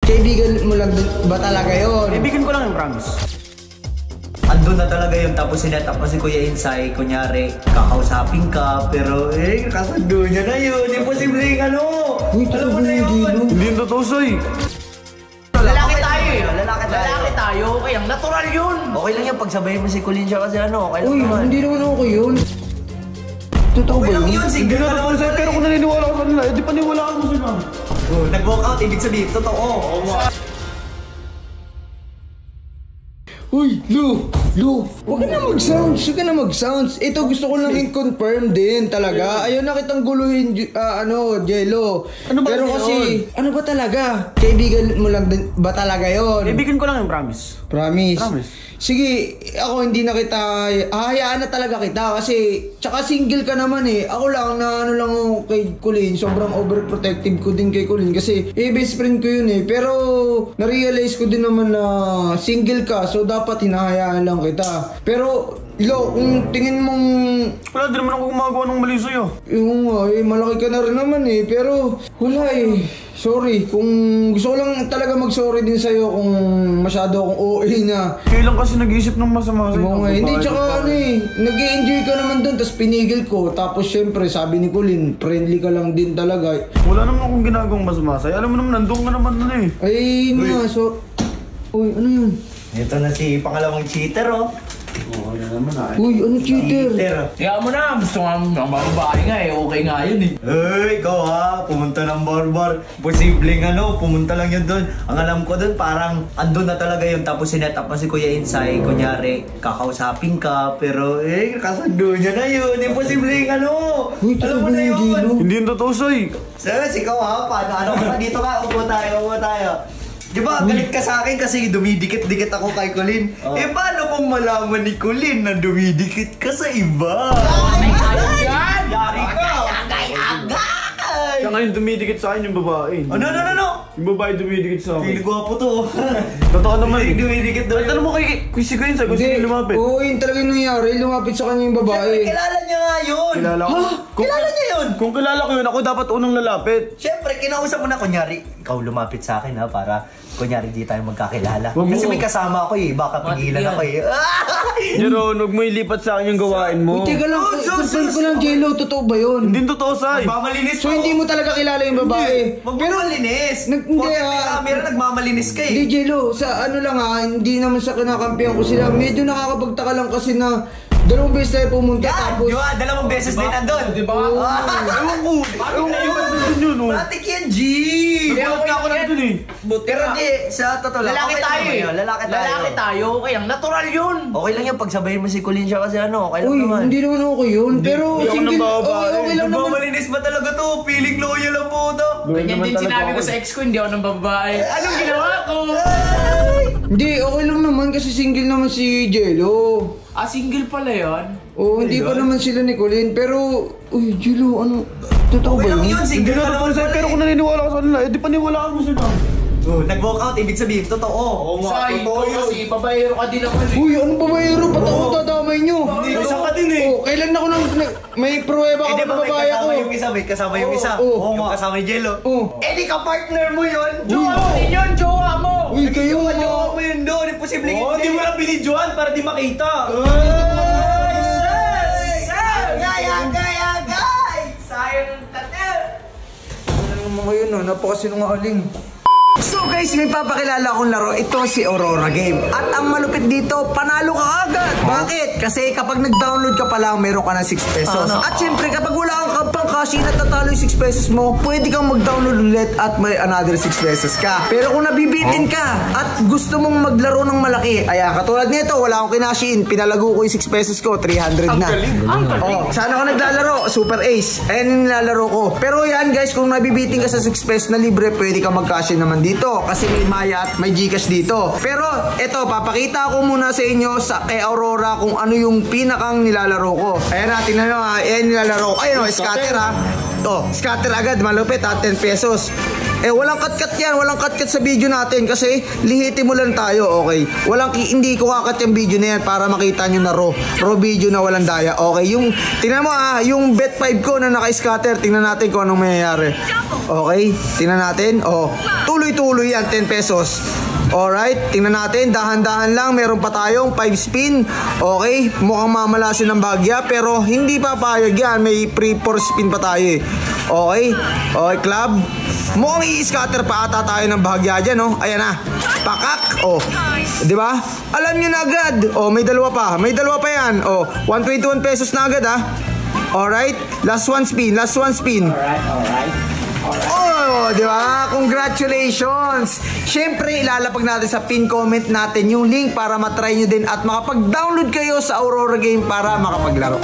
Kaibigan mo lang ba talaga yun? Kaibigan ko lang yung promise. Andun na talaga yun, tapos sinetap ko si Kuya Insay, kunyari, kakausapin ka, pero kasando niya na yun, imposible yung ano. Uy, alam mo totoo na yun, yun. Gino. Hindi yung totoo, Soy. Lalaki tayo eh, lalaki tayo, okay lang, natural yun. Okay lang yan, pagsabayin mo si Colin siya kasi ano, okay lang Uy, naman. hindi naman okay yun. Totoo Okay ba lang yun? yun, Hindi single na ka totoo, naman. Soy, pero kung naniniwala ko sa nila, di paniwalaan mo sila. Nag-walk out, ibig sabihin, totoo. Uy, Lu! Huwag ka na mag-sounds, huwag ka na mag-sounds. Ito gusto ko lang i-confirm din talaga. Ayaw na kitang guluhin, Jello. Ano ba pero yun? kasi, ano ba talaga? Kaibigan mo lang ba talaga yun? Kaibigan ko lang yung promise. Promise. Promise. Sige, ako hindi na kita, hahayaan na talaga kita kasi, tsaka single ka naman eh. Ako lang na ano lang ako kay Colin, sobrang overprotective ko din kay Colin kasi best friend ko yun eh. Pero, na-realize ko din naman na single ka, so dapat hinahayaan lang kita. Pero, Lo, kung tingin mong... Wala, di naman ako gumagawa ng mali sa'yo. Yung malaki ka na rin naman eh. Pero, wala eh. Sorry, kung gusto ko lang talaga mag-sorry din sa'yo kung masyado akong OA na. Kailan kasi nag-iisip ng masama sa'yo? Oo nga, hindi, tsaka ano eh, nag-i-enjoy ka naman doon, tapos pinigil ko. Tapos syempre, sabi ni Colin, friendly ka lang din talaga. Wala naman akong ginagawang masama sa'yo. Alam mo naman, nandun ka naman nun eh. Ay, nga, so... Uy, ano yun? Ito na si pangalawang cheater, oh. Oo, yan naman ah. Uy, ano cheater? Kaya mo na, gusto nga ng babae nga eh, okay nga yun eh. Ikaw ha, pumunta ng bar. Posibleng pumunta lang yun doon. Ang alam ko doon, parang andun na talaga yun. Tapos sinetap mo si Kuya Insay, kunyari, kakausapin ka, pero kasando niya na yun. Imposibleng Uy, alam mo totoo na ba yun, yun. Gino? Hindi yung totoo, Soy. Sus, ikaw ha, paano ka? Dito ka, upo tayo. Di ba, galit ka sa akin kasi dumidikit-dikit ako kay Colin. Paano kung malaman ni Colin na dumidikit ka sa iba? Yari ka! Siya ngayon dumidikit sa akin yung babae. Ano? Yung babae dumidikit sa Feeling akin. gwapo to. Totoo naman eh. Dumidikit doon. Tanong mo kay si Kuya Insay kung sino lumapit. Oo, yun talaga yung nangyari. Lumapit sa kanya yung babae. Siyempre, kilala niya nga yun. Kilala ko. Kilala niya yun. Kung kilala ko yun, ako dapat unang lalapit. Siyempre, kinausap mo na kunyari, ikaw lumapit sa akin ha, para kunyari di tayo magkakilala. Wag mo. Kasi may kasama ako eh, baka pigilan ako eh. Jeron, huwag mo ilipat sa akin yung gawain mo. Teka lang, confirm ko lang, Jello, totoo ba yun? Hindi totoo, Say. Nagmamalinis So hindi mo talaga kilala yung babae? Wag mo malinis. Hindi, Porke may camera, nagmamalinis ka Hindi, eh. Jello, sa ano lang hindi naman sa kinakampihan ko sila. Medyo nakakapagtaka lang kasi na dalawang beses tayo pumunta tapos... Di ba? Dalawang beses din nandun. Di ba? Ewan ko. Ewan ko ba't nandun yun, oh. Matik yan, G! Nagbulat ka ako nandun eh. Pero di, sa totoo lang. Lalaki okay lang tayo naman eh. yun, Lalaki tayo, okay lang, natural yun. Okay lang yan, pagsabayin mo si Colin siya kasi okay lang Uy, naman. hindi naman okay yun. Pero Hindi ako single... nang babae. Okay lang naman. Nagmamalinis ba talaga to? Feeling loyal ang puto. Ganyan din sinabi ko sa ex ko, hindi ako ng babae. Anong ginawa ko? Hindi, okay lang naman kasi single naman si Jello. Single pala yan. Oo, hindi pa naman sila ni Colin. Pero, uy, Jello, ano? Totoo ba Okay lang yun? yun, Hindi single na ka totoo, naman Say, pala pero eh. kung naniniwala ko sa nila, di paniwalaan mo sila. Nag-walk out, ibig sabihin, totoo. Oo Say, kasi babaero ka din naman eh. Uy, ano ba bayero? Ba't ako dadamay nyo? Isa ka din eh. Oh, kailan ako may pruweba ka Eh di pa ba may babae ako? kasama yung isa, may kasama yung isa. Oo. Yung kasama yung Jello. Oo. Eh di ka partner mo yun. Jowa mo din yun, jowa mo. Uy, kayo Jowa mo yun doon, imposible. Oo, di mo lang binidyoan para di makita. Gay! Sayang tatel. Ano naman ngayon, napakasinungaling. So guys, may papakilala akong laro. Ito si Aurora Game. At ang malupit dito, panalo ka agad. Bakit? Kasi kapag nag-download ka pa lang, meron ka ng 6 pesos. At syempre, kapag wala kang pang cash in at natalo yung 6 pesos mo, pwede kang mag-download ulit at may another 6 pesos ka. Pero kung nabibitin ka at gusto mong maglaro ng malaki, ayan, katulad nito, wala akong kinash in. Pinalago ko yung 6 pesos ko, 300 na. Oh, sana ako naglalaro, Super Ace. Ayan yung nilalaro ko. Pero yan guys, kung nabibitin ka sa 6 pesos na libre, pwede kang mag-cash in naman dito kasi may Maya at may Gcash dito. Pero eto, papakita ko muna sa inyo kay Aurora kung ano yung pinakang nilalaro ko. Ayan na, tingnan nyo ha. Ayan nilalaro ko. Ayun o, scatter ha. To, scatter agad, malupit ha, 10 pesos. Walang cut-cut yan. Walang cut-cut sa video natin kasi lihitin mo lang tayo, okay? Hindi ko kakat yung video na yan para makita nyo na raw video na walang daya. Okay, tingnan mo yung bet 5 ko na naka-scatter. Tingnan natin kung anong mangyayari. Okay, tingnan natin. Tuloy-tuloy yan, 10 pesos. Alright, tingnan natin, dahan-dahan lang, meron pa tayong 5 spin. Okay, mukhang mamalasin ng bahagya pero hindi papayag yan, may free 4 spin pa tayo eh. Okay, club. Mukhang i-scatter pa ata tayo ng bahagya dyan, no? Ayan na, pakak, di ba? Alam nyo na agad, may dalawa pa yan, 121 pesos na agad, Alright, last one spin. Alright. Di ba? Congratulations! Siyempre, ilalapag natin sa pin comment natin yung link para matry nyo din at makapag-download kayo sa Aurora Game para makapaglaro.